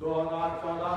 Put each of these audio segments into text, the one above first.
2014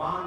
5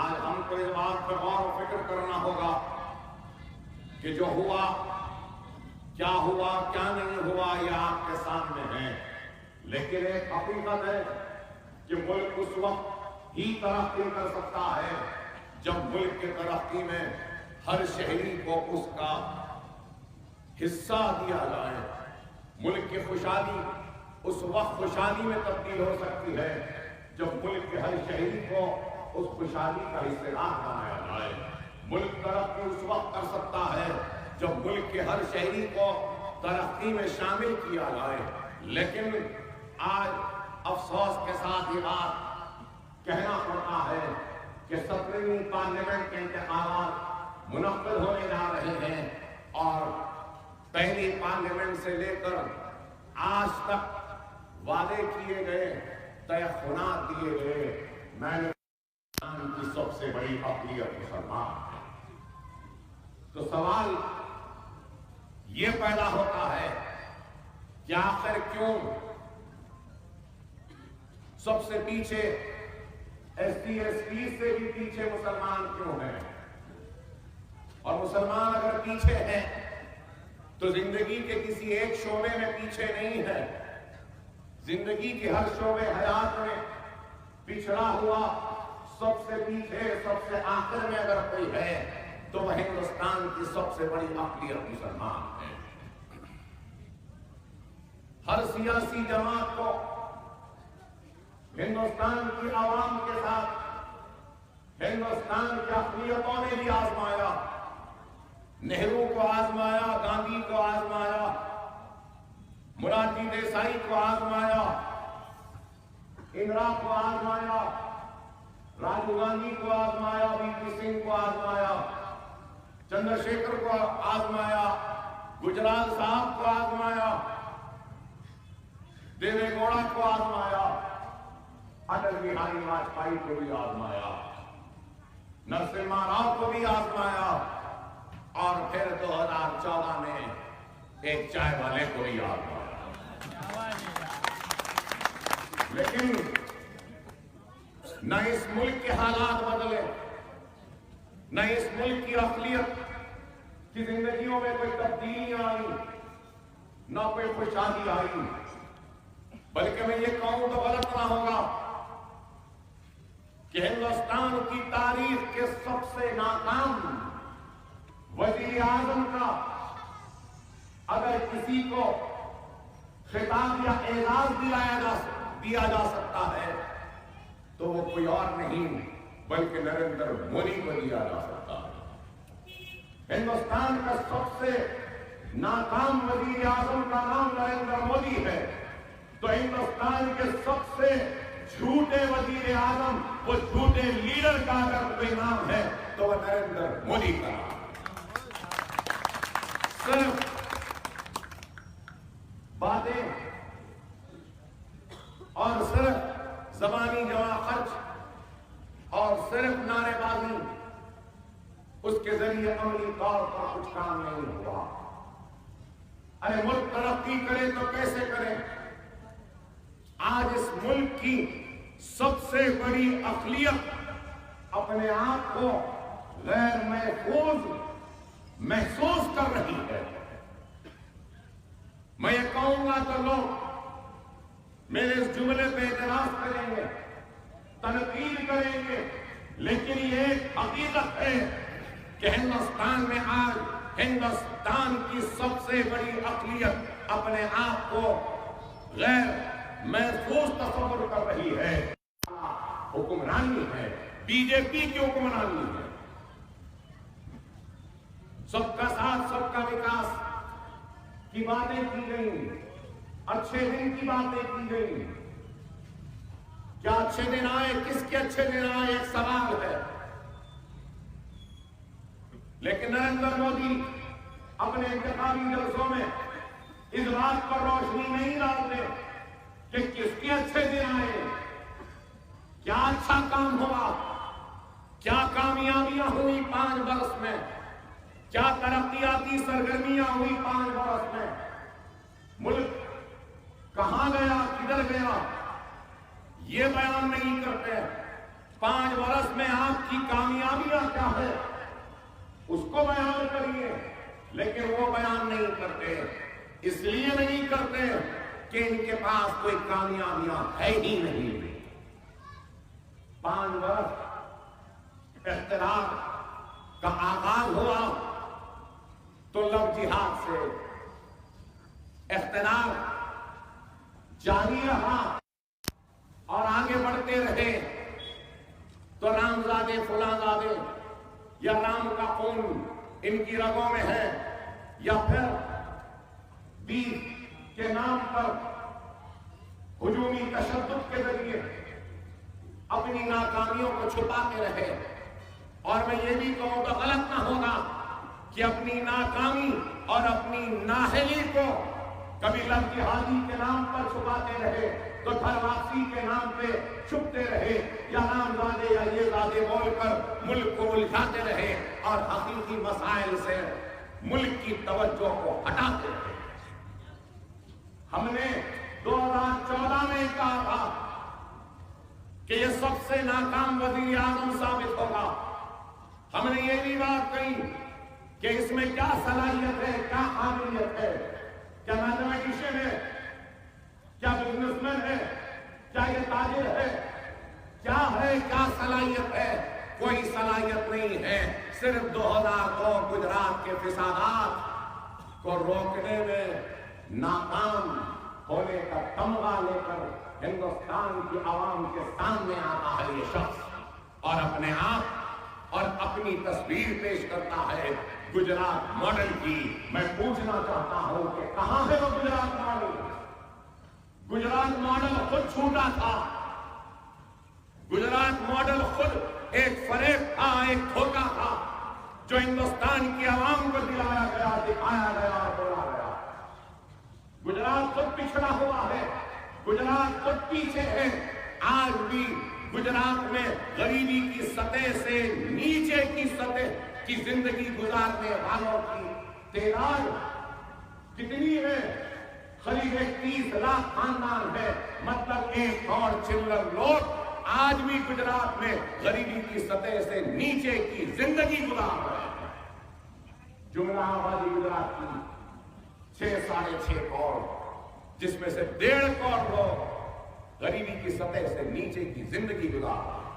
آج ہم کو اس بات پر غور و فکر کرنا ہوگا کہ جو ہوا کیا نہیں ہوا یہ آپ کے سامنے ہے، لیکن ایک حقیقت ہے کہ ملک اس وقت ہی ترقی کر سکتا ہے جب ملک کی ترقی میں ہر شہری کو اس کا حصہ دیا جائے۔ ملک کی خوشحالی اس وقت خوشحالی میں تبدیل ہو سکتی ہے جب ملک کے ہر شہری کو اس خوشحالی کا حصہ دار بنایا جائے۔ ملک ترقی اس وقت کر سکتا ہے جب ملک کے ہر شہری کو ترقی میں شامل کیا جائے، لیکن آج افسوس کے ساتھ یہ بات کہنا پڑتا ہے کہ 17ویں پارلیمنٹ کے انتخابات منعقد ہونے جا رہے ہیں اور پہلی پارلیمنٹ سے لے کر آج تک وعدے کیے گئے، تیقنات دیے گئے، میں نے کی سب سے بڑی اقلیت مسلمان ہے۔ تو سوال یہ پیدا ہوتا ہے کہ آخر کیوں سب سے پیچھے ایس ٹی ایس ٹی سے بھی پیچھے مسلمان کیوں ہیں؟ اور مسلمان اگر پیچھے ہیں تو زندگی کے کسی ایک شعبے میں پیچھے نہیں ہے، زندگی کے ہر شعبے حیات میں پچھڑا ہوا سب سے پیچھے سب سے آخر میں اگر کوئی ہے تو وہ ہندوستان کی سب سے بڑی اقلیت مسلمان ہے۔ ہر سیاسی جماعت کو ہندوستان کی عوام کے ساتھ ہندوستان کی اقلیتوں نے بھی آزمایا، نہرو کو آزمایا، گاندھی کو آزمایا، مرارجی دیسائی کو آزمایا، اندرا کو آزمایا، راجیو گاندھی کو آزمایا، وی پی سنگھ کو آزمایا، چندر شیکھر کو آزمایا، گجرال صاحب کو آزمایا، دیوے گوڑا کو آزمایا، اٹل بہاری واجپئی کو بھی آزمایا، نرسمہا راؤ کو بھی آزمایا، اور پھر 2014 میں ایک چائے والے کو بھی آزمایا۔ لیکن نہ اس ملک کے حالات بدلے، نہ اس ملک کی اقلیت کی زندگیوں میں کوئی تبدیلی آئی، نہ کوئی خوشحالی آئی، بلکہ میں یہ کہوں تو غلط نہ ہوگا کہ ہندوستان کی تاریخ کے سب سے ناکام وزیر اعظم کا اگر کسی کو خطاب یا اعزاز دیا جا سکتا ہے تو وہ کوئی اور نہیں بلکہ نریندر مودی کو دیا جا سکتا ہے۔ ہندوستان کا سب سے ناکام وزیر اعظم کا نام نریندر مودی ہے تو ہندوستان کے سب سے جھوٹے وزیر اعظم، وہ جھوٹے لیڈر کا اگر کوئی نام ہے تو وہ نریندر مودی کا نام ہے۔ صرف باتیں اور صرف زبانی جمع خرچ اور صرف نعرے بازی، اس کے ذریعے عملی طور پر کچھ کام نہیں ہوا۔ ارے ملک ترقی کرے تو کیسے کرے؟ آج اس ملک کی سب سے بڑی اقلیت اپنے آپ کو غیر محفوظ محسوس کر رہی ہے۔ میں یہ کہوں گا تو لوگ میرے اس جملے پہ اعتراض کریں گے، تنقید کریں گے، لیکن یہ ایک حقیقت ہے کہ ہندوستان میں آج ہندوستان کی سب سے بڑی اقلیت اپنے آپ کو غیر محفوظ تصور کر رہی ہے۔ حکمرانی ہے، بی جے پی کی حکمرانی ہے۔ سب کا ساتھ سب کا وکاس کی باتیں کی گئیں، اچھے دن کی باتیں کی گئیں۔ کیا اچھے دن آئے؟ کس کے اچھے دن آئے؟ ایک سوال ہے۔ لیکن نریندر مودی اپنے انتخابی جلسوں میں اس بات پر روشنی نہیں ڈالتے کہ کس کے اچھے دن آئے، کیا اچھا کام ہوا، کیا کامیابیاں ہوئی 5 برس میں، کیا ترقیاتی سرگرمیاں ہوئی 5 برس میں، ملک کہاں گیا، کدھر گیا، یہ بیان نہیں کرتے۔ 5 برس میں آپ کی کامیابیاں کیا ہے اس کو بیان کریے، لیکن وہ بیان نہیں کرتے۔ اس لیے نہیں کرتے کہ ان کے پاس کوئی کامیابیاں ہے ہی نہیں۔ 5 برس اختلاف کا آغاز ہوا تو لو جہاد سے اختلاف جاری رہا اور آگے بڑھتے رہے تو رامزادے فلاں یا رام کا خون ان کی رگوں میں ہے، یا پھر بیف کے نام پر ہجومی تشدد کے ذریعے اپنی ناکامیوں کو چھپاتے رہے۔ اور میں یہ بھی کہوں تو غلط نہ ہوگا کہ اپنی ناکامی اور اپنی نااہلی کو کبھی لو جہادی کے نام پر چھپاتے رہے تو گھر واپسی کے نام پہ چھپتے رہے، یا رامزادے یا یہ زادے بول کر ملک کو الجھاتے رہے اور حقیقی مسائل سے ملک کی توجہ کو ہٹاتے رہے۔ ہم نے 2014 میں کہا تھا کہ یہ سب سے ناکام وزیر اعظم ثابت ہوگا۔ ہم نے یہ بھی بات کہی کہ اس میں کیا صلاحیت ہے، کیا قابلیت ہے، کیا میتھمیٹیشین ہے، کیا بزنس مین ہے، کیا یہ تاجر ہے، کیا صلاحیت ہے؟ کوئی صلاحیت نہیں ہے۔ صرف 2002 گجرات کے فسادات کو روکنے میں ناکام ہونے کا تمغہ لے کر ہندوستان کی عوام کے سامنے آتا ہے یہ شخص، اور اپنے آپ اور اپنی تصویر پیش کرتا ہے گجرات ماڈل کی۔ میں پوچھنا چاہتا ہوں کہ کہاں ہے وہ گجرات ماڈل؟ گجرات ماڈل خود چھوٹا تھا، گجرات ماڈل خود ایک فریب تھا، ایک دھوکہ تھا جو ہندوستان کی عوام کو دلایا گیا، دکھایا گیا اور بولا گیا۔ گجرات خود پچھڑا ہوا ہے، گجرات خود پیچھے ہے۔ آج بھی گجرات میں غریبی کی سطح سے نیچے کی سطح کی زندگی گزارنے والوں کی تعداد کتنی ہے؟ قریب 30 لاکھ خاندان ہے، مطلب 1 اور چلر لوگ آج بھی گجرات میں غریبی کی سطح سے نیچے کی زندگی گزار رہے ہیں۔ جملہ آبادی گجرات کی 6-6.5 کروڑ، جس میں سے 1.5 کروڑ لوگ غریبی کی سطح سے نیچے کی زندگی گزار رہے ہیں۔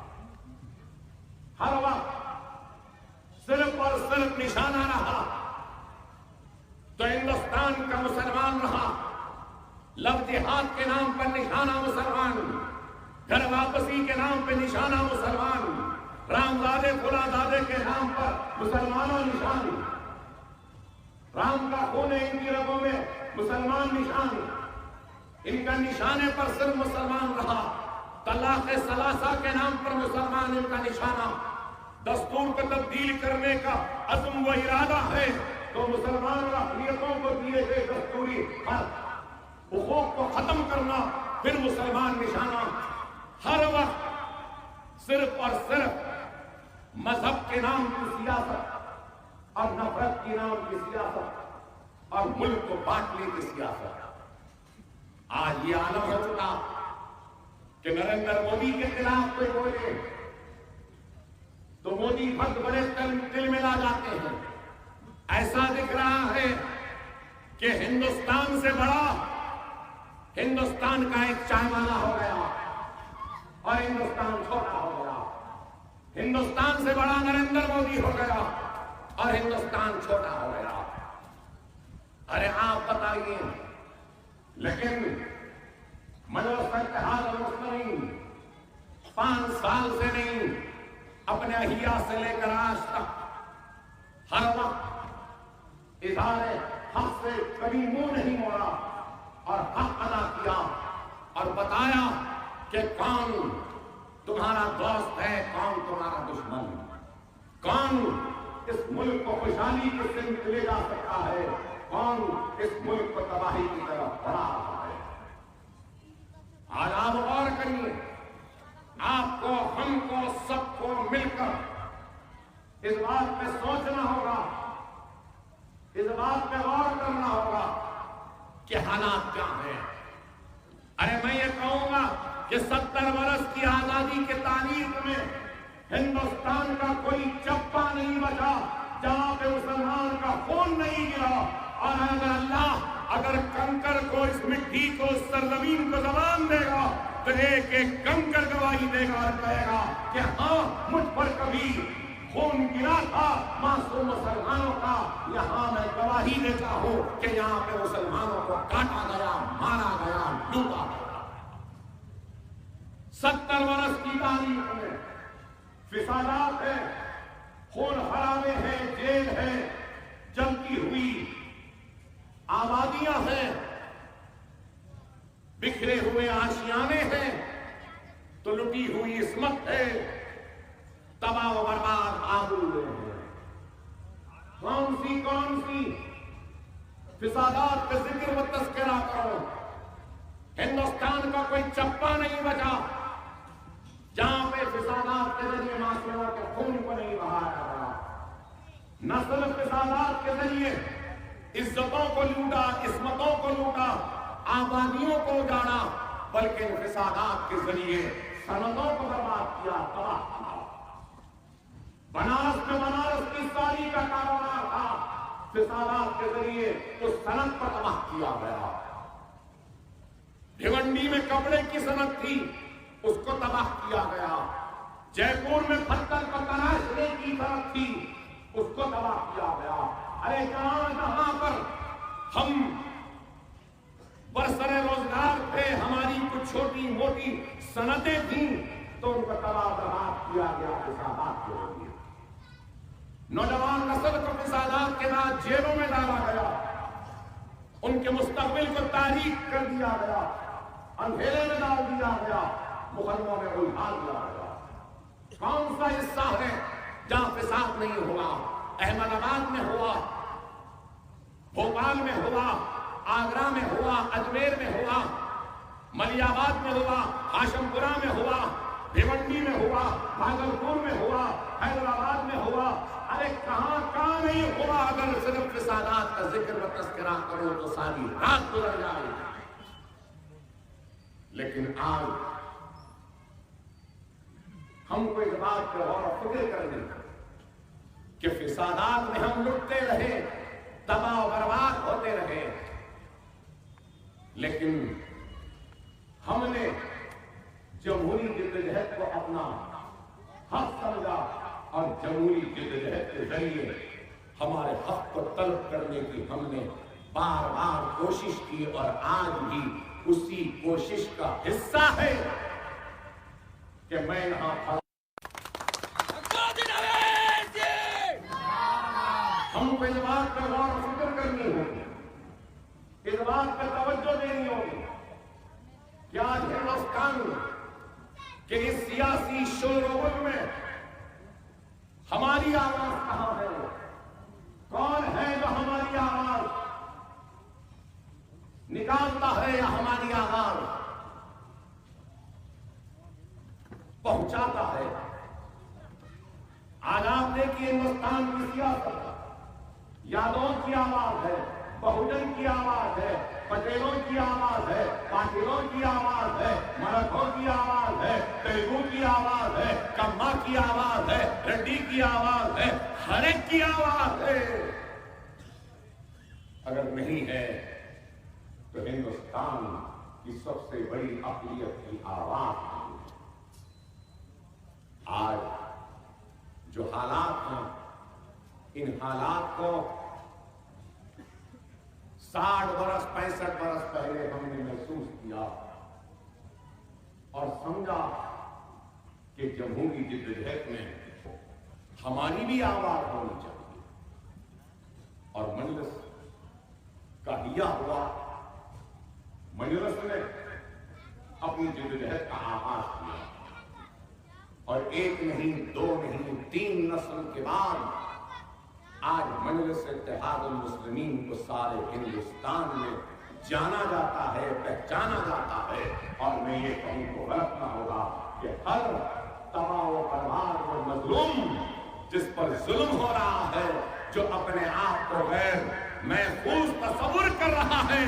ہر وقت صرف اور صرف نشانہ رہا تو ہندوستان کا مسلمان رہا، لو جہاد کے نام پر نشانہ مسلمان، گھر واپسی کے نام پہ نشانہ مسلمان، رامزادے فلاں کے نام پر مسلمانوں نشان، رام کا خون ہے ان کی رگوں میں مسلمان نشان، ان کا نشانے پر صرف مسلمان رہا۔ طلاق ثلاثہ کے نام پر مسلمان ان کا نشانہ، دستور کو تبدیل کرنے کا عزم و ارادہ ہے تو مسلمان اور اقلیتوں کو دیے گئے دستوری حقوق کو ختم کرنا پھر مسلمان نشانہ۔ ہر وقت صرف اور صرف مذہب کے نام کی سیاست اور نفرت کے نام کی سیاست اور ملک کو بانٹنے کی سیاست۔ آج یہ عالم ہو چکا کہ نریندر مودی کے خلاف کوئی بولے تو مودی بھکت بڑے دل میں لا جاتے ہیں۔ ایسا دکھ رہا ہے کہ ہندوستان سے بڑا ہندوستان کا ایک چائے والا ہو گیا اور ہندوستان چھوٹا ہو گیا، ہندوستان سے بڑا نریندر مودی ہو گیا اور ہندوستان چھوٹا ہو گیا۔ ارے آپ بتائیے، لیکن مجلس اتحاد المسلمین 5 سال سے نہیں، اپنے احیا سے لے کر آج تک ہر وقت اظہار حق سے کبھی منہ نہیں موڑا اور حق ادا کیا اور بتایا کہ کون تمہارا دوست ہے، کون تمہارا دشمن، کون اس ملک کو خوشحالی کی سمت لے جا سکتا ہے، کون اس ملک کو تباہی کی طرف بڑھا رہا ہے۔ آج آپ غور کریے، آپ کو، ہم کو، سب کو مل کر اس بات پہ سوچنا ہوگا، اس بات پہ غور کرنا ہوگا کہ حالات کیا ہیں۔ ارے میں یہ کہوں گا کہ 70 برس کی آزادی کے تاریخ میں ہندوستان کا کوئی چپا نہیں بچا جہاں پہ مسلمان کا خون نہیں گرا. اور اگر اللہ اگر کنکر کو اس مٹی کو اس سرزمین کو زبان دے گا تو ایک ایک کنکر گواہی دے گا اور کہے گا کہ ہاں مجھ پر کبھی خون گرا تھا معصوم مسلمانوں کا. یہاں میں گواہی دیتا ہوں کہ یہاں پہ مسلمانوں کو کاٹا گیا, مارا گیا, لوٹا گیا. 70 برس کی تاریخ میں فسادات ہیں, خون خرابے ہیں, جیل ہے, جلتی ہوئی آبادیاں ہیں, بکھرے ہوئے آشیانے ہیں, تو لٹی ہوئی عصمت ہے, تباہ و برباد آلودے ہیں. کون سی فسادات کا ذکر و تذکرہ کرو. ہندوستان کا کوئی چپا نہیں بچا جہاں پہ فسادات کے ذریعے معصوموں کے خون کو نہیں بہایا گیا. نسل فسادات کے ذریعے عزتوں کو لوٹا, عصمتوں کو لوٹا, آبادیوں کو اجاڑا, بلکہ فسادات کے ذریعے صنعتوں کو برباد کیا, تباہ کیا. بنارس میں بنارس کی ساری کا کاروبار تھا, فسادات کے ذریعے اس صنعت پر تباہ کیا گیا. بھیونڈی میں کپڑے کی صنعت تھی, اس کو تباہ کیا گیا. جے پور میں پتھر کا تراشنے کی صنعت تھی, اس کو تباہ کیا گیا. ارے جہاں پر ہم برسر روزگار تھے, ہماری کچھ چھوٹی موٹی صنعتیں تھیں, تو ان کو تباہ برباد کیا گیا فسادات کے ذریعے. نوجوان نسل کو فسادات کے بعد جیلوں میں ڈالا گیا, ان کے مستقبل کو تاریک کر دیا گیا, اندھیرے میں ڈال دیا گیا, مقدموں میں الجھا دیا گیا. کون سا حصہ ہے جہاں فساد نہیں ہوا؟ احمد آباد میں ہوا, بھوپال میں ہوا, آگرہ میں ہوا, اجمیر میں ہوا, ملی آباد میں ہوا, ہاشم پورہ میں ہوا, بھیونڈی میں ہوا, بھاگلپور میں ہوا, حیدرآباد میں ہوا. ارے کہاں نہیں ہوا؟ اگر صرف فسادات کا ذکر و تذکرہ کرو تو ساری رات گزر جائے. لیکن آج ہم کو اس بات پر غور و فکر کرنے کہ فسادات میں ہم لٹتے رہے, تباہ و برباد ہوتے رہے, لیکن ہم نے جمہوری جدوجہد کو اپنا حق سمجھا اور جمہوری جدوجہد کے ذریعے ہمارے حق کو طلب کرنے کی ہم نے بار بار کوشش کی, اور آج بھی اسی کوشش کا حصہ ہے کہ میں یہاں تھا. ہم کو اس بات پر غور و فکر کرنی ہوگی, اس بات پر توجہ دینی ہوگی کہ آج ہندوستان کے اس سیاسی شور و غل میں ہماری آواز کہاں ہے؟ کون ہے جو ہماری آواز نکالتا ہے یا ہماری آواز پہنچاتا ہے؟ آج آپ دیکھیے ہندوستان کی سیاست یادوں کی آواز ہے, بہوجن کی آواز ہے, پٹیلوں کی آواز ہے, پاٹلوں کی آواز ہے, مراٹھوں کی آواز ہے, تیلگو کی آواز ہے, کما کی آواز ہے, ریڈی کی آواز ہے, ہر ایک کی آواز ہے. اگر نہیں ہے تو ہندوستان کی سب سے بڑی اقلیت کی آواز ہے. آج جو حالات ہیں, ان حالات کو 60 برس 65 برس پہلے ہم نے محسوس کیا اور سمجھا کہ جمہوری جدوجہد میں ہماری بھی آواز ہونی چاہیے. اور مجلس کا ہیا ہوا, مجلس نے اپنی جدوجہد کا آغاز کیا, اور ایک نہیں, 2 نہیں, 3 نسل کے بعد آج مجلس اتحاد المسلمین کو سارے ہندوستان میں جانا جاتا ہے, پہچانا جاتا ہے. اور میں یہ کہوں تو غلط نہ ہوگا کہ ہر تباہ و برباد و مظلوم جس پر ظلم ہو رہا ہے, جو اپنے آپ کو غیر محفوظ تصور کر رہا ہے,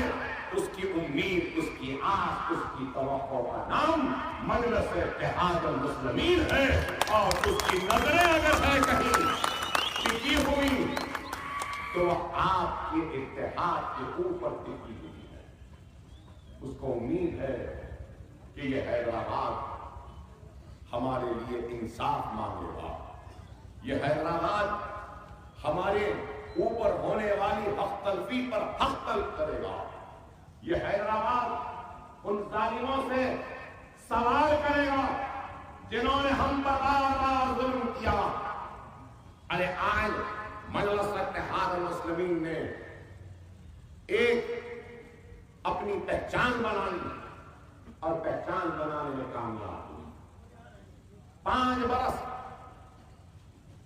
اس کی امید، اس کی آس، اس کی توقع کا نام مجلس اتحاد المسلمین ہے، اور اس کی نظریں اگر ہے کہیں ٹکی ہوئی تو وہ آپ کے اتحاد کے اوپر ٹکی ہوئی ہے۔ اس کو امید ہے کہ یہ حیدرآباد ہمارے لیے انصاف مانگے گا، یہ حیدرآباد ہمارے اوپر ہونے والی حق تلفی پر حق تلف کرے گا، یہ حیدرآباد ان ظالموں سے سوال کرے گا جنہوں نے ہم پر بار بار ظلم کیا۔ ارے آج مجلس اتحاد المسلمین نے ایک اپنی پہچان بنائی اور پہچان بنانے میں کامیاب ہوئی۔ 5 برس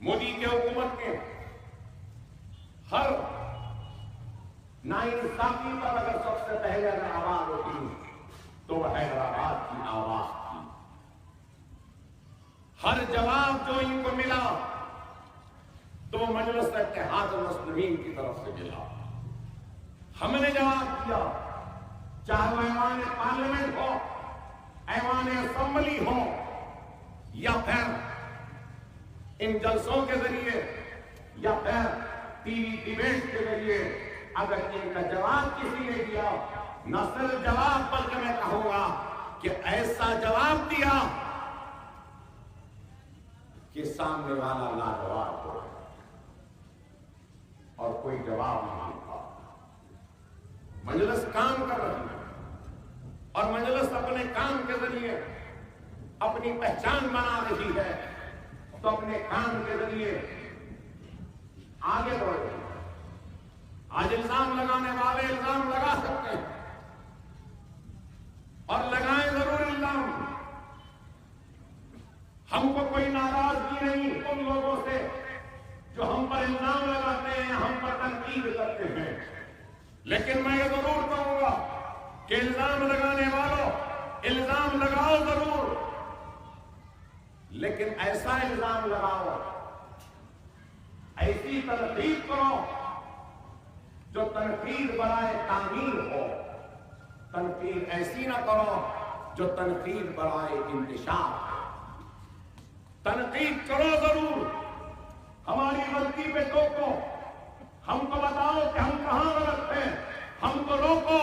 مودی کے حکومت میں ہر ناانصافی پر اگر سب سے پہلے اگر آواز ہوتی تو وہ حیدرآباد کی آواز تھی۔ ہر جواب جو ان کو ملا تو وہ مجلس اتحاد المسلمین کی طرف سے ملا۔ ہم نے جواب دیا، چاہے وہ ایوان پارلیمنٹ ہو، ایوان اسمبلی ہو، یا پھر ان جلسوں کے ذریعے، یا پھر ٹی وی ڈیبیٹ کے ذریعے، اگر ان کا جواب کسی نے دیا، نہ صرف جواب بلکہ میں کہوں گا کہ ایسا جواب دیا کہ سامنے والا لاجواب ہو اور کوئی جواب نہیں تھا۔ مجلس کام کر رہی ہے اور مجلس اپنے کام کے ذریعے اپنی پہچان بنا رہی ہے، تو اپنے کام کے ذریعے آگے بڑھ رہی ہے۔ آج الزام لگانے والے الزام لگا سکتے ہیں اور لگائیں ضرور الزام۔ ہم کو کوئی ناراضگی نہیں ان لوگوں سے جو ہم پر الزام لگاتے ہیں، ہم پر تنقید کرتے ہیں، لیکن میں یہ ضرور کہوں گا کہ الزام لگانے والوں الزام لگاؤ ضرور، لیکن ایسا الزام لگاؤ، ایسی تنقید کرو جو تنقید برائے تعمیر ہو، تنقید ایسی نہ کرو جو تنقید برائے انتشار ہو۔ تنقید کرو ضرور، ہماری غلطی پہ ٹوکو، ہم کو بتاؤ کہ ہم کہاں غلط ہیں، ہم کو روکو۔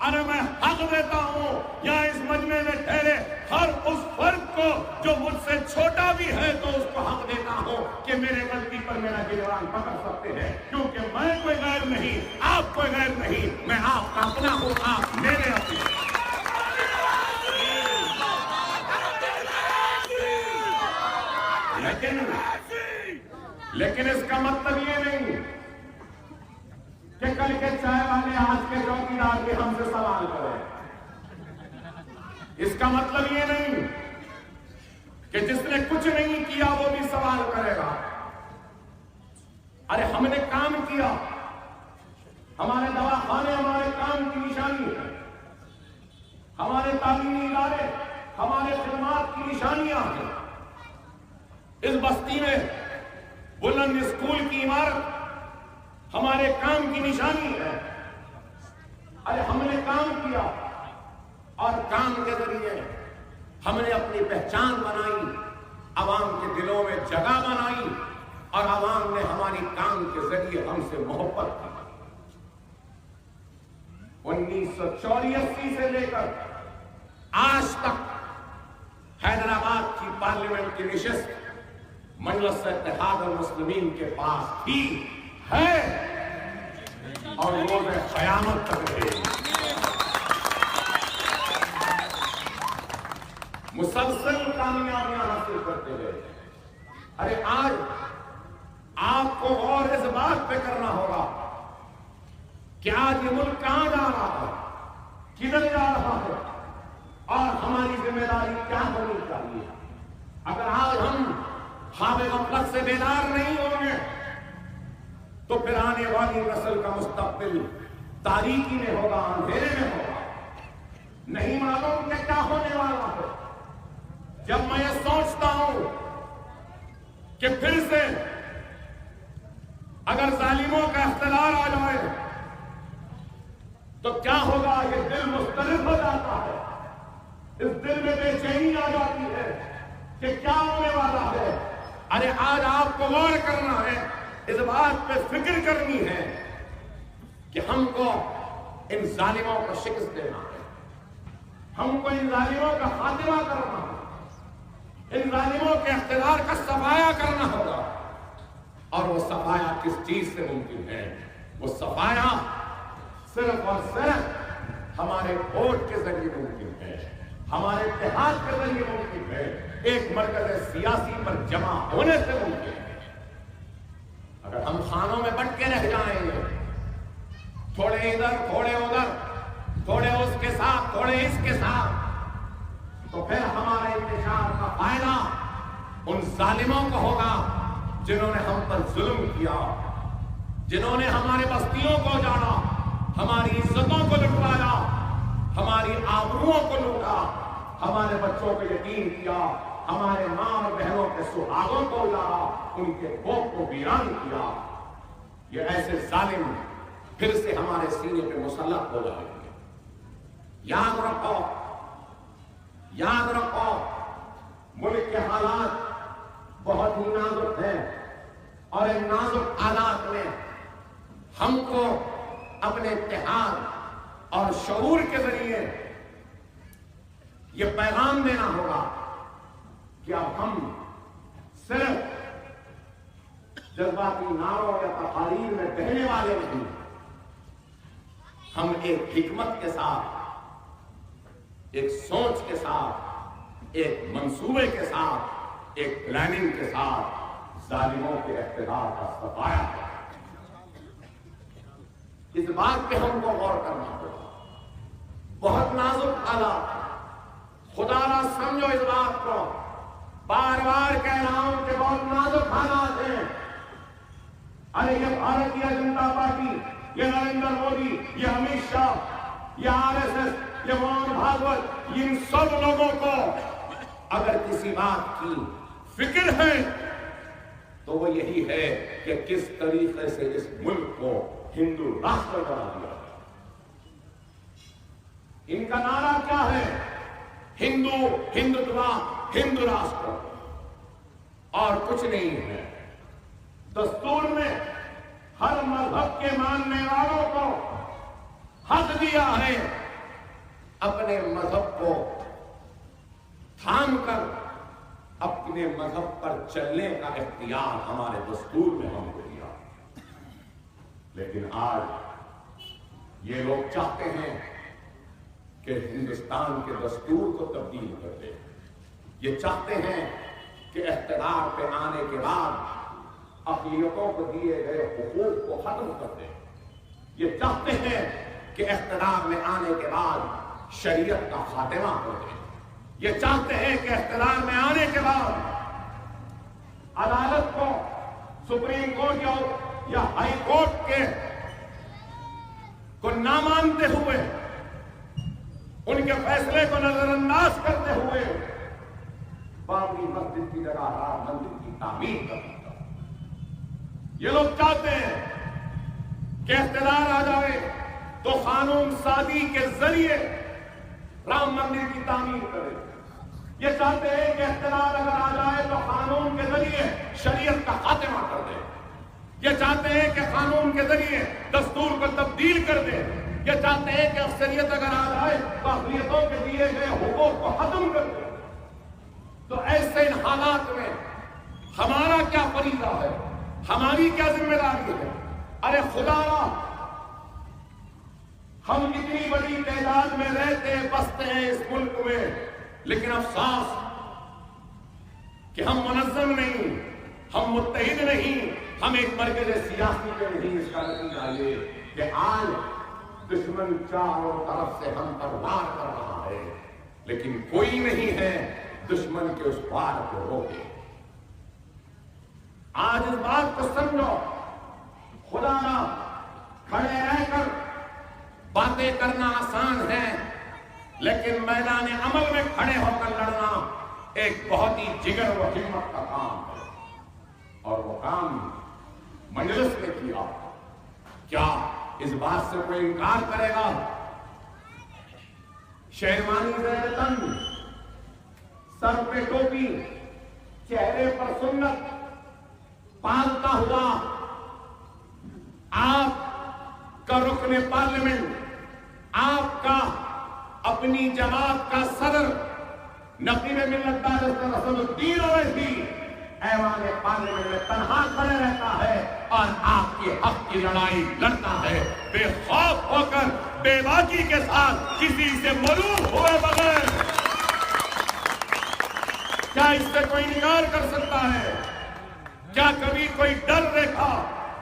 ارے میں حق دیتا ہوں یا اس مجمع میں ٹھہرے ہر اس فرد کو جو مجھ سے چھوٹا بھی ہے تو اس کو حق دیتا ہوں کہ میرے غلطی پر میرا گریبان پکڑ سکتے ہیں، کیونکہ میں کوئی غیر نہیں، آپ کوئی غیر نہیں، میں آپ کا اپنا ہوں، آپ میرے اپنے۔ لیکن اس کا مطلب یہ نہیں کہ کل کے چائے والے آج کے چوکیدار بھی ہم سے سوال کریں۔ اس کا مطلب یہ نہیں کہ جس نے کچھ نہیں کیا وہ بھی سوال کرے گا۔ ارے ہم نے کام کیا، ہمارے دواخانے ہمارے کام کی نشانی ہے، ہمارے تعلیمی ادارے ہمارے خدمات کی نشانیاں ہیں۔ اس بستی میں بلند اسکول کی عمارت ہمارے کام کی نشانی ہے۔ ارے ہم نے کام کیا اور کام کے ذریعے ہم نے اپنی پہچان بنائی، عوام کے دلوں میں جگہ بنائی، اور عوام نے ہماری کام کے ذریعے ہم سے محبت کی۔ 1984 سے لے کر آج تک حیدرآباد کی پارلیمنٹ کی نشست مجلس اتحاد المسلمین کے پاس ہی ہے اور روز قیامت تک رہے گی۔ مسلسل کامیابیاں حاصل کرتے گئے۔ ارے آج آپ کو غور اس بات پہ کرنا ہوگا کہ آج یہ ملک کہاں جا رہا ہے، کدھر جا رہا ہے، اور ہماری ذمہ داری کیا ہونی چاہیے۔ اگر آج ہم خواب غفلت سے بیدار نہیں ہوں گے تو پھر آنے والی نسل کا مستقبل تاریکی میں ہوگا، اندھیرے میں ہوگا، نہیں معلوم کہ کیا ہونے والا ہے۔ جب میں یہ سوچتا ہوں کہ پھر سے اگر ظالموں کا اقتدار آ جائے تو کیا ہوگا کہ کیا ہونے والا ہے۔ ارے آج آپ کو غور کرنا ہے، اس بات پہ فکر کرنی ہے کہ ہم کو ان ظالموں کو شکست دینا ہے، ہم کو ان ظالموں کا خاتمہ کرنا ہے، ان ظالموں کے اقتدار کا صفایا کرنا ہوگا۔ اور وہ صفایا کس چیز سے ممکن ہے؟ وہ صفایا صرف اور صرف ہمارے ووٹ کے ذریعے ممکن ہے، ہمارے اتحاد کے ذریعے ممکن ہے، ایک مرکز سیاسی پر جمع ہونے سے ممکن ہے۔ اگر ہم خانوں میں بٹ کے رہ جائیں گے، تھوڑے ادھر تھوڑے ادھر، تھوڑے اس کے ساتھ تھوڑے اس کے ساتھ، تو پھر ہمارے انتشار کا فائدہ ان ظالموں کو ہوگا جنہوں نے ہم پر ظلم کیا، جنہوں نے ہمارے بستیوں کو اجاڑا، ہماری عزتوں کو لٹوایا، ہماری آبروؤں کو لوٹا، ہمارے بچوں کو یتیم کیا، ہمارے ماں اور بہنوں کے سہاگوں کو اجاڑا، ان کے خوف کو ویران کیا۔ یہ ایسے ظالم پھر سے ہمارے سینے پہ مسلط ہو جائیں گے۔ یاد رکھو، یاد رکھو، ملک کے حالات بہت ہی نازک ہیں، اور ان نازک حالات میں ہم کو اپنے اتحاد اور شعور کے ذریعے یہ پیغام دینا ہوگا کہ اب ہم صرف جذباتی نعروں یا تقاریر میں بہنے والے نہیں، ہم ایک حکمت کے ساتھ، ایک سوچ کے ساتھ، ایک منصوبے کے ساتھ، ایک پلاننگ کے ساتھ ظالموں کے اقتدار کا صفایا ہے۔ اس بات پہ ہم کو غور کرنا ہوگا۔ بہت نازک حالات، خدا نہ سمجھو اس بات کو، بار بار کہہ رہا ہوں کہ بہت نازک حالات ہیں۔ ارے یہ بھارتیہ جنتا پارٹی، یہ نریندر مودی، یہ امیت شاہ، یہ RSS، یہ موہن بھاگوت، ان سب لوگوں کو اگر کسی بات کی فکر ہے تو وہ یہی ہے کہ کس طریقے سے اس ملک کو ہندو راشٹر بنا دیا۔ ان کا نعرہ کیا ہے؟ ہندو، ہندوتوا، ہندو راشٹر، اور کچھ نہیں ہے۔ دستور میں ہر مذہب کے ماننے والوں کو حق دیا ہے اپنے مذہب کو تھام کر اپنے مذہب پر چلنے کا اختیار ہمارے دستور میں ہم کو دیا۔ لیکن آج یہ لوگ چاہتے ہیں کہ ہندوستان کے دستور کو تبدیل کر دے، یہ چاہتے ہیں کہ اقتدار پہ آنے کے بعد اقلیتوں کو دیے گئے حقوق کو ختم کر دے، یہ چاہتے ہیں کہ اقتدار میں آنے کے بعد شریعت کا خاتمہ کر دے، یہ چاہتے ہیں کہ اقتدار میں آنے کے بعد عدالت کو، سپریم کورٹ یا ہائی کورٹ کے کو نہ مانتے ہوئے، ان کے فیصلے کو نظر انداز کرتے ہوئے بابری مسجد کی جگہ رام مندر کی تعمیر کرنا۔ یہ لوگ چاہتے ہیں کہ اقتدار آ جائے تو قانون سازی کے ذریعے رام مندر کی تعمیر کرے، یہ چاہتے ہیں کہ اقتدار اگر آ جائے تو قانون کے ذریعے شریعت کا خاتمہ کر دے، یہ چاہتے ہیں کہ قانون کے ذریعے دستور کو تبدیل کر دے، یہ چاہتے ہیں کہ اکثریت اگر آ جائے تو اقلیتوں کے دیے گئے حقوق کو ختم کر دے۔ تو ایسے ان حالات میں ہمارا کیا فریضہ ہے، ہماری کیا ذمہ داری ہے؟ ارے خدا را، ہم اتنی بڑی تعداد میں رہتے بستے ہیں اس ملک میں، لیکن افسوس کہ ہم منظم نہیں، ہم متحد نہیں، ہم ایک مرکز سیاسی پہ نہیں۔ اس کا نتیجہ یہ کہ آج دشمن چاروں طرف سے ہم پر وار کر رہا ہے، لیکن کوئی نہیں ہے دشمن کے اس وار کو روکے۔ آج اس بات کو سمجھو، خدا نہ کھڑے رہ کر باتیں کرنا آسان ہے، لیکن میدان عمل میں کھڑے ہو کر لڑنا ایک بہت ہی جگر و ہمت کا کام ہے، اور وہ کام مجلس نے کیا۔ کیا اس بات سے کوئی انکار کرے گا؟ شیروانی زیر تن، سر پہ ٹوپی، چہرے پر سنت پالتا ہوا آپ کا رکن پارلیمنٹ، آپ کا اپنی جماعت کا صدر نقیب ملت بارسٹر اسد الدین اویسی ایوان پارلیمنٹ میں تنہا کھڑے رہتا ہے اور آپ کے حق کی لڑائی لڑتا ہے، بے خوف ہو کر، بے باکی کے ساتھ، کسی سے ملوم ہوئے بغیر۔ کیا اس سے کوئی انکار کر سکتا ہے؟ کیا کبھی کوئی ڈر دیکھا؟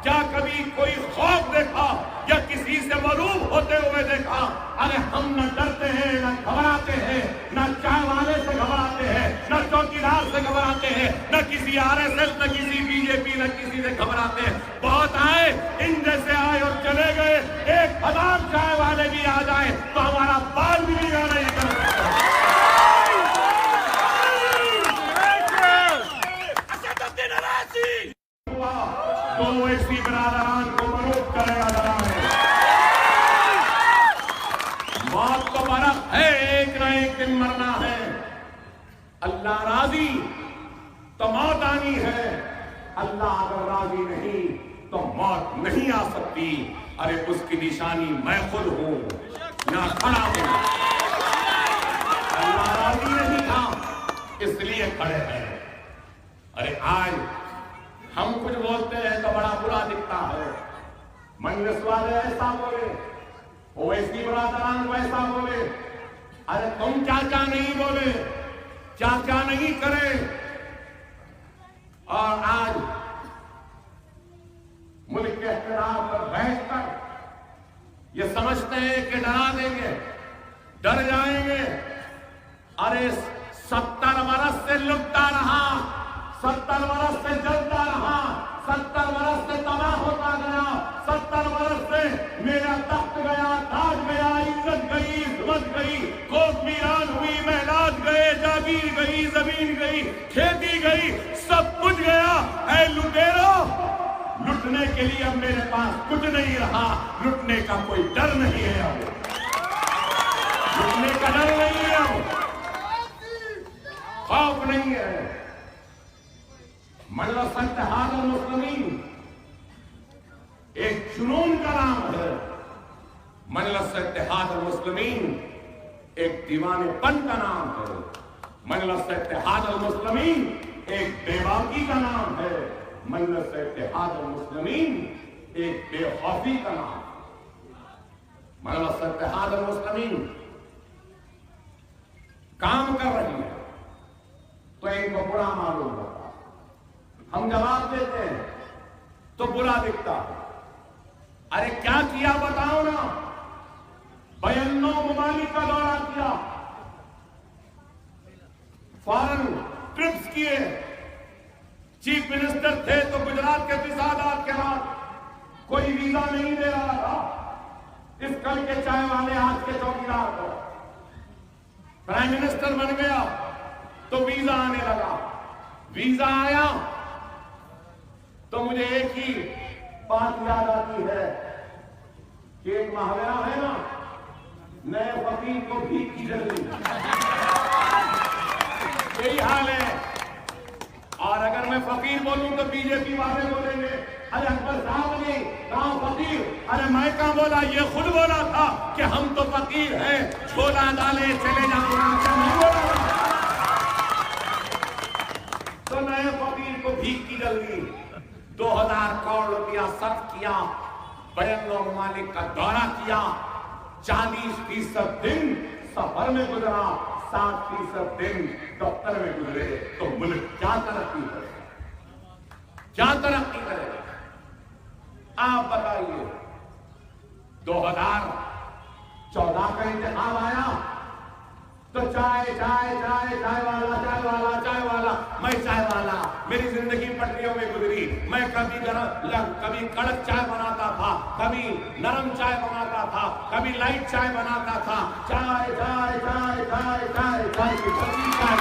کیا کبھی کوئی خوف دیکھا یا کسی سے ملوم ہوتے ہوئے دیکھا؟ ارے ہم نہ ڈرتے ہیں، نہ گھبراتے ہیں، نہ چائے والے سے گھبراتے ہیں، نہ چوکیدار سے گھبراتے ہیں، نہ کسی RSS، نہ کسی BJP، نہ کسی سے گھبراتے ہیں۔ بہت آئے، ان جیسے آئے اور چلے گئے، 1000 چائے والے بھی آ جائیں تو ہمارا بال بھی بگاڑ نہیں کر سکتا۔ تو ایسی برادران کو مروب کرے گا لڑائے۔ موت تو برق ہے، ایک نہ ایک دن مرنا ہے۔ اللہ راضی تو موت آنی ہے، اللہ اگر راضی نہیں تو موت نہیں آ سکتی۔ ارے اس کی نشانی میں خود ہوں، نہ کھڑا ہوں۔ اللہ راضی نہیں تھا اس لیے کھڑے ہیں۔ ارے آج ہم کچھ بولتے ہیں تو بڑا برا دکھتا ہے، مجلس والے ایسا بولے، اویسی برادران کو ایسا بولے۔ ارے تم چاچا نہیں بولے، چاچا نہیں کرے، اور آج ملک کے اقتدار پر بیٹھ کر یہ سمجھتے ہیں کہ ڈرا دیں گے، ڈر جائیں گے۔ ارے 70 برس سے لٹتا رہا، 70 برس سے جلتا رہا، 70 برس سے تباہ ہوتا گیا، 70 برس سے میرا تخت گیا، تاج گیا، عزت گئی، عظمت گئی، کوٹ ویران ہوئی، محلات گئے، جاگیر گئی، زمین گئی، کھیتی گئی، سب کچھ گیا۔ اے لٹیرو، لٹنے کے لیے اب میرے پاس کچھ نہیں رہا، لٹنے کا کوئی ڈر نہیں ہے اب، لٹنے کا ڈر نہیں ہے اب، خوف نہیں ہے۔ مجلس اتحاد المسلمین ایک جنون کا نام ہے، مجلس اتحاد المسلمین ایک دیوانے پن کا نام ہے، مجلس اتحاد المسلمین ایک بے باکی کا نام ہے، مجلس اتحاد المسلمین ایک بے خوفی کا نام ہے۔ مجلس اتحاد المسلمین کام کر رہی ہے تو ان کو برا معلوم ہوتا، ہم جواب دیتے ہیں تو برا دکھتا۔ ارے کیا کیا بتاؤ نا، 92 ممالک کا دورہ کیا، فارن ٹرپس کیے، چیف منسٹر تھے تو گجرات کے فسادات کے بعد کوئی ویزا نہیں دے رہا تھا اس کل کے چائے والے آج کے چوکیدار کو، پرائم منسٹر بن گیا تو ویزا آنے لگا، ویزا آیا تو مجھے ایک ہی بات یاد آتی ہے کہ ایک محاورہ ہے نا، نئے فقیر کو بھیک کی جلدی، یہی حال ہے۔ اور اگر میں فقیر بولوں تو BJP والے بولیں گے ارے اکبر صاحب نے کہاں فقیر، ارے میں کہاں بولا، یہ خود بولا تھا کہ ہم تو فقیر ہیں، چھولا ڈالے چلے جاؤ، نہیں بولا تو نئے فقیر کو بھیک کی جلدی۔ 2000 کروڑ روپیہ صرف کیا، 92 ممالک کا دورہ کیا، 40% دن سفر میں گزرا، 60% دن دفتر میں گزرے، تو ملک کیا ترقی کرے گا، کیا ترقی کرے گا؟ آپ بتائیے، 2014 کا انتخاب آیا تو چائے چائے چائے چائے والا چائے والا چائے والا، میں چائے والا، میری زندگی پٹریوں میں گزری، میں کبھی کڑک چائے بناتا تھا، کبھی نرم چائے بناتا تھا، کبھی لائٹ چائے بناتا تھا، چائے چائے چائے چائے چائے چائے کی پتی چائے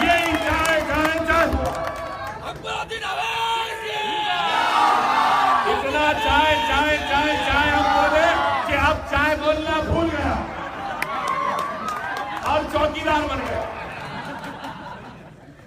یہی چائے چائے چائے اتنا چائے چائے چائے چائے ہم بولے کہ اب چائے بولنا بھول گیا اور چوکیدار بن گیا۔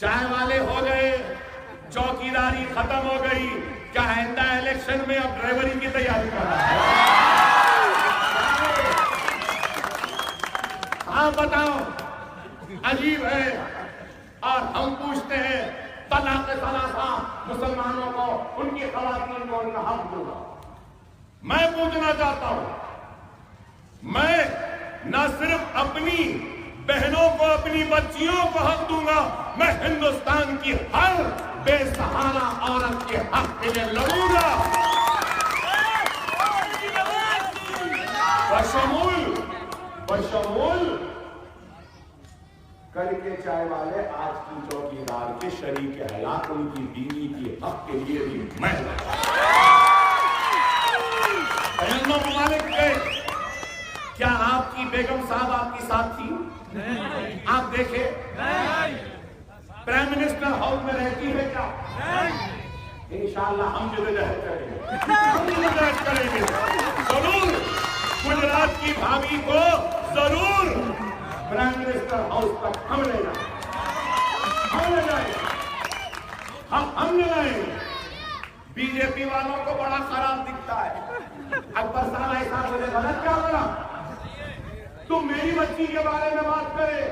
چائے والے ہو گئے، چوکیداری ختم ہو گئی، کیا آئندہ الیکشن میں اب ڈرائیوری کی تیاری کر رہا ہے؟ ہاں بتاؤ، عجیب ہے۔ اور ہم پوچھتے ہیں طلاق ثلاثہ مسلمانوں کو، ان کی خواتین کو ان کا حق دوں گا۔ میں پوچھنا چاہتا ہوں، میں نہ صرف اپنی بہنوں کو، اپنی بچیوں کو حق دوں گا، میں ہندوستان کی ہر بے سہارا عورت کے حق کے لیے لڑوں گا۔ بشمول کل کے چائے والے، آج کی چوکیدار کے شریک حیات، ان کی بیوی کی حق کے لیے بھی میں بہنوں ممالک کے، کیا آپ کی بیگم صاحب آپ کے ساتھ تھی؟ آپ دیکھیں پرائم منسٹر ہاؤس میں رہتی ہے کیا؟ انشاءاللہ ہم جدوجہد کریں گے، ضرور گجرات کی بھابھی کو ضرور پرائم منسٹر ہاؤس تک ہم لے جائیں، ہم لے جائیں گے۔ بی جے پی والوں کو بڑا خراب دکھتا ہے، اکبر صاحب ایسا بولے غلط کیا بولا؟ تم میری بچی کے بارے میں بات کرے،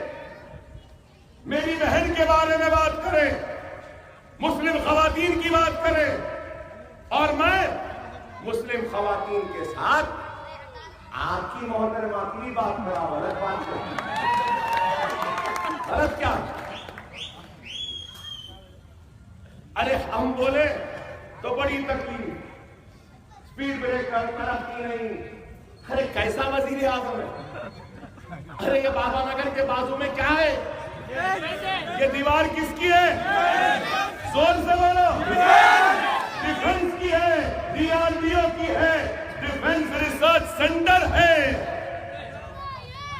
میری بہن کے بارے میں بات کرے، مسلم خواتین کی بات کرے، اور میں مسلم خواتین کے ساتھ آپ کی محترمہ کی بھی بات کرا، غلط بات کرا، غلط کیا؟ ارے ہم بولے تو بڑی تکلیف، اسپیڈ بریک کا ترقی نہیں، ارے کیسا وزیر اعظم ہے؟ ارے یہ بابا نگر کے بازو میں کیا ہے؟ یہ دیوار کس کی ہے؟ زور سے بولو، ڈیفنس کی ہے، DRDO کی ہے، ڈیفنس ریسرچ سینٹر ہے۔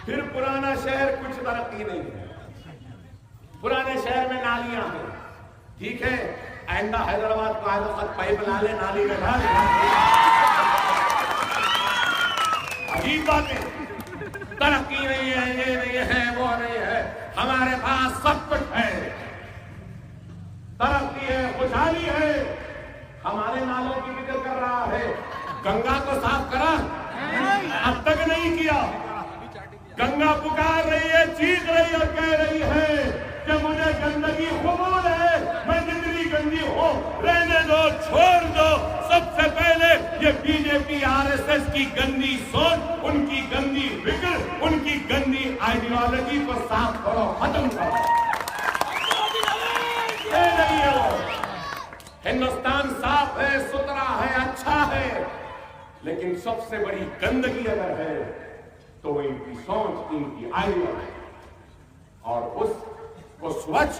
پھر پرانا شہر کچھ ترقی نہیں ہے، پرانے شہر میں نالیاں ہیں، ٹھیک ہے، آئندہ حیدرآباد کو آئے وقت پائپ بنا لے، نالی میں ڈال۔ عجیب بات ہے، ترقی نہیں ہے، یہ نہیں ہے، وہ نہیں ہے، ہمارے پاس سب کچھ ہے، ترقی ہے، خوشحالی ہے۔ ہمارے نالوں کی فکر کر رہا ہے، گنگا کو صاف کرا؟ اب تک نہیں کیا۔ گنگا پکار رہی ہے، چیخ رہی اور کہہ رہی ہے کہ مجھے گندگی قبول ہے، میں جتنی گندی ہو رہنے دو، چھوڑ دو۔ سب سے پہلے یہ بی جے پی RSS کی گندی سوچ، ان کی گندی فکر، ان کی گندی آئیڈیالوجی کو صاف کرو، ختم کرو۔ نہیں ہے وہ، ہندوستان صاف ہے، ستھرا ہے، اچھا ہے، لیکن سب سے بڑی گندگی اگر ہے تو وہ ان کی سوچ، ان کی آئیڈیالوجی، اور اس کو سوچھ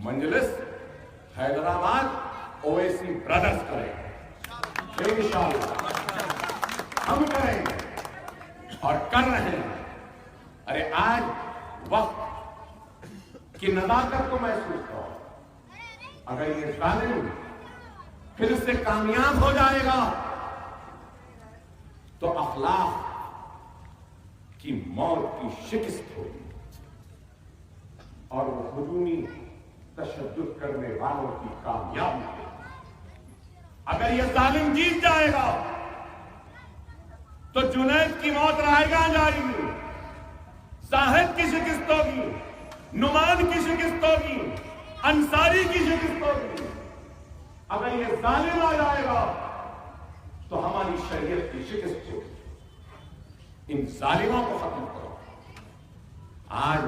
مجلس حیدرآباد اویسی برادرز کریں، انشاءاللہ ہم کریں گے اور کر رہے ہیں۔ ارے آج وقت کی نزاکت کو محسوس کرو، اگر یہ ظالم پھر سے کامیاب ہو جائے گا تو اخلاق کی موت کی شکست ہوگی، اور وہ ہجومی تشدد کرنے والوں کی کامیابی ہوگی۔ اگر یہ ظالم جیت جائے گا تو جنید کی موت رائے گاں جائے گی، زاہد کی شکست ہوگی، نعمان کی شکست ہوگی، انصاری کی شکست ہوگی۔ اگر یہ ظالم آ جائے گا تو ہماری شریعت کی شکست ہوگی۔ ان ظالموں کو ختم کرو۔ آج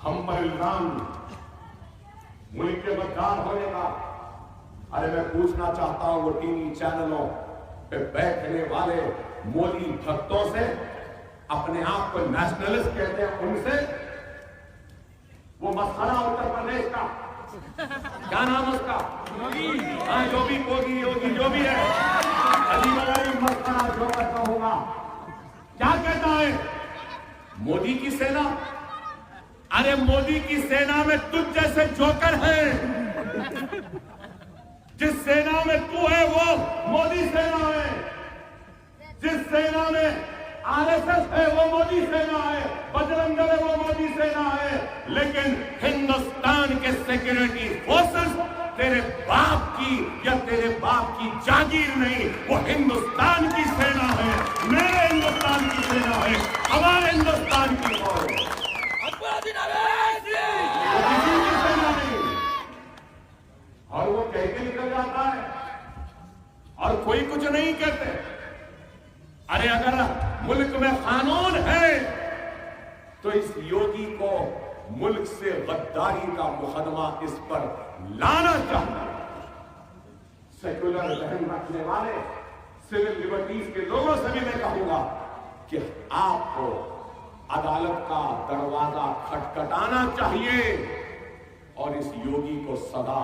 ہم پر الزام ملک کے غدار ہونے کا، ارے میں پوچھنا چاہتا ہوں وہ ٹی وی چینلوں پہ بیٹھنے والے مودی بھکتوں سے، اپنے آپ کو نیشنلسٹ کہتے ہیں، ان سے، وہ مسخرہ اتر پردیش کا کیا نام اس کا، ہاں جو بھی یوگی جو بھی ہے، عجیب غریب مسخرہ جو کرتا ہوگا، کیا کہتا ہے؟ مودی کی سینا، ارے مودی کی سینا میں تجھ جیسے جوکر ہیں، جس سینا میں تو ہے وہ مودی سینا ہے، جس سینا میں RSS ہے وہ مودی سینا ہے, بجرنگ دل ہے وہ مودی سینا ہے, لیکن ہندوستان کے سیکورٹی فورسز تیرے باپ کی یا تیرے باپ کی جاگیر نہیں, وہ ہندوستان کی سینا ہے, میرے ہندوستان کی سینا ہے, ہمارے ہندوستان کی فوج ہے, کسی کی سینا نہیں. اور وہ کہہ کے نکل جاتا ہے اور کوئی کچھ نہیں کہتے. ارے اگر ملک میں قانون ہے تو اس یوگی کو ملک سے غداری کا مقدمہ اس پر لانا چاہیے. سیکولر ذہن رکھنے والے سول لبرٹیز کے لوگوں سے بھی میں کہوں گا کہ آپ کو عدالت کا دروازہ کھٹکھٹانا چاہیے اور اس یوگی کو سزا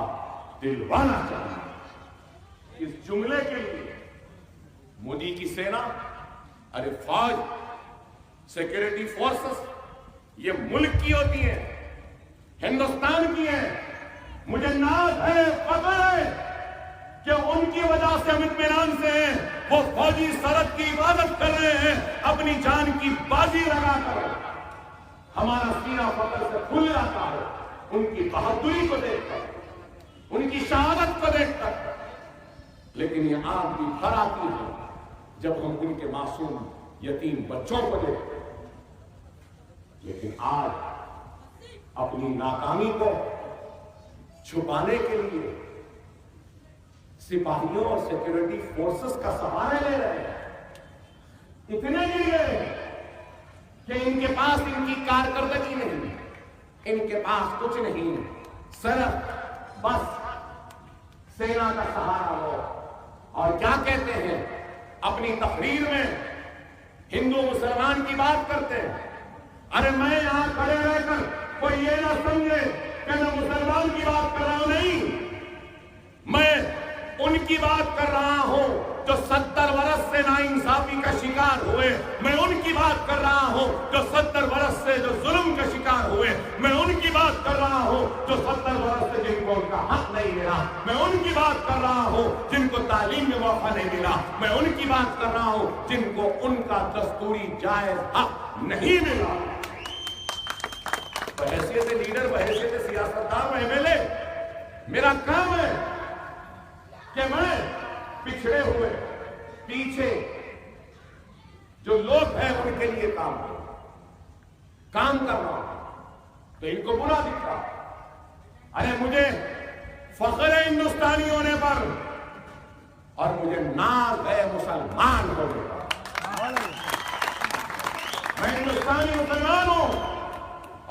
دلوانا چاہیے. اس جملے کے لیے مودی کی سینا, ارے فوج, سیکورٹی فورسز یہ ملک کی ہوتی ہے, ہندوستان کی ہے. مجھے ناز ہے, فخر ہے کہ ان کی وجہ سے ہم اطمینان سے ہیں. وہ فوجی سرحد کی حفاظت کر رہے ہیں اپنی جان کی بازی لگا کر. ہمارا سینہ فخر سے کھل جاتا ہے ان کی بہادری کو دیکھ کر, ان کی شہادت کو دیکھ کر. لیکن یہ آگ بھی بھر آتی ہے جب ہم ان کے معصوم یتیم بچوں کو دیکھتے ہیں. لیکن آج اپنی ناکامی کو چھپانے کے لیے سپاہیوں اور سیکورٹی فورسز کا سہارا لے رہے ہیں. اتنے لیے کہ ان کے پاس ان کی کارکردگی نہیں, ان کے پاس کچھ نہیں, صرف بس سینا کا سہارا لو. اور کیا کہتے ہیں اپنی تقریر میں, ہندو مسلمان کی بات کرتے ہیں. ارے میں یہاں کھڑے رہ کر کوئی یہ نہ سمجھے کہ میں مسلمان کی بات کر رہا ہوں. نہیں, میں ان کی بات کر رہا ہوں جو 70 برس سے ناانصافی کا شکار ہوئے. میں ان کی بات کر رہا ہوں جو 70 برس سے جو ظلم کا شکار ہوئے. میں ان کی بات کر رہا ہوں جو 70 برس سے جن کو ان کا حق نہیں ملا. میں ان کی بات کر رہا ہوں جن کو تعلیم میں موقع نہیں ملا. میں ان کی بات کر رہا ہوں جن کو ان کا دستوری جائز حق نہیں ملا. بحیثیت لیڈر, بحیثیت سیاستدان, میں MLA, میرا کام ہے کہ میں پچھڑے ہوئے پیچھے جو لوگ ہیں ان کے لیے کام کر رہا ہوں. تو ان کو برا دکھ رہا. ارے مجھے فخر ہے ہندوستانی ہونے پر اور مجھے ناز ہے مسلمان ہونے پر. میں ہندوستانی مسلمان ہوں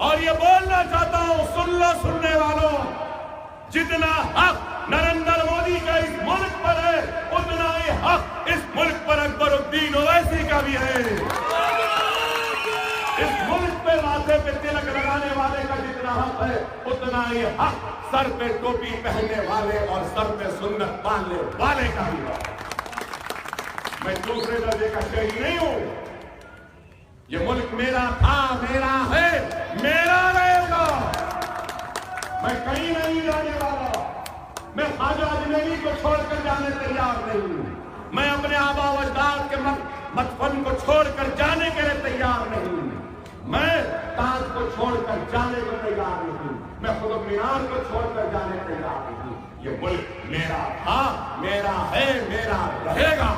اور یہ بولنا چاہتا ہوں, سن لو سننے والوں, جتنا حق نریندر مودی کا اس ملک پر ہے اتنا ہی حق اس ملک پر اکبر الدین اویسی کا بھی ہے. اس ملک پہ ماتھے پہ تلک لگانے والے کا جتنا حق ہے اتنا ہی حق سر پہ ٹوپی پہننے والے اور سر پہ سنت باندھنے والے کا بھی ہے. میں دوسرے درجے کا شہری نہیں ہوں. یہ ملک میرا تھا, میرا ہے, میرا رہے گا. میں کہیں نہیں جانے والا. میں خواجہ اجمیری کو چھوڑ کر جانے تیار نہیں ہوں. میں اپنے آبا و اجداد کے مدفن کو چھوڑ کر جانے کے لیے تیار نہیں ہوں. میں تاج کو چھوڑ کر جانے کو تیار نہیں ہوں. میں قطب مینار کو چھوڑ کر جانے تیار نہیں ہوں. یہ ملک میرا تھا, میرا ہے, میرا رہے گا.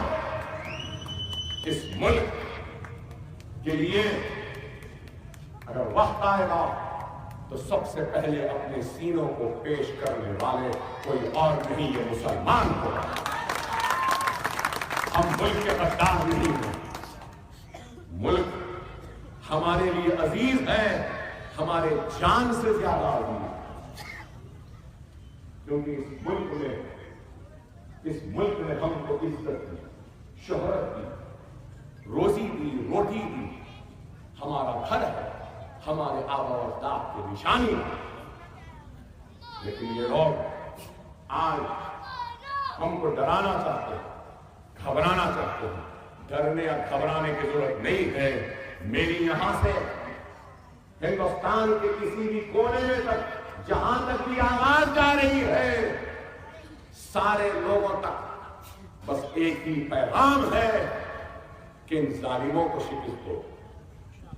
اس ملک کے لیے اگر وقت آئے گا تو سب سے پہلے اپنے سینوں کو پیش کرنے والے کوئی اور نہیں, یہ مسلمان ہوگا. ہم ملک کے غدار نہیں ہیں. ملک ہمارے لیے عزیز ہے, ہمارے جان سے زیادہ عزیز ہے. کیونکہ اس ملک میں ہم کو عزت دی, شہرت دی, روزی دی, روٹی دی. ہمارا گھر ہے, ہمارے آبا و اجداد کی نشانی ہے. لیکن یہ لوگ آج ہم کو ڈرانا چاہتے ہیں, گھبرانا چاہتے ہیں. ڈرنے یا گھبرانے کی ضرورت نہیں ہے. میری یہاں سے ہندوستان کے کسی بھی کونے میں تک جہاں تک بھی آواز جا رہی ہے, سارے لوگوں تک بس ایک ہی پیغام ہے کہ ان ظالموں کو شکست دو,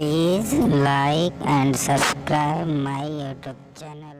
Please like and subscribe my YouTube channel.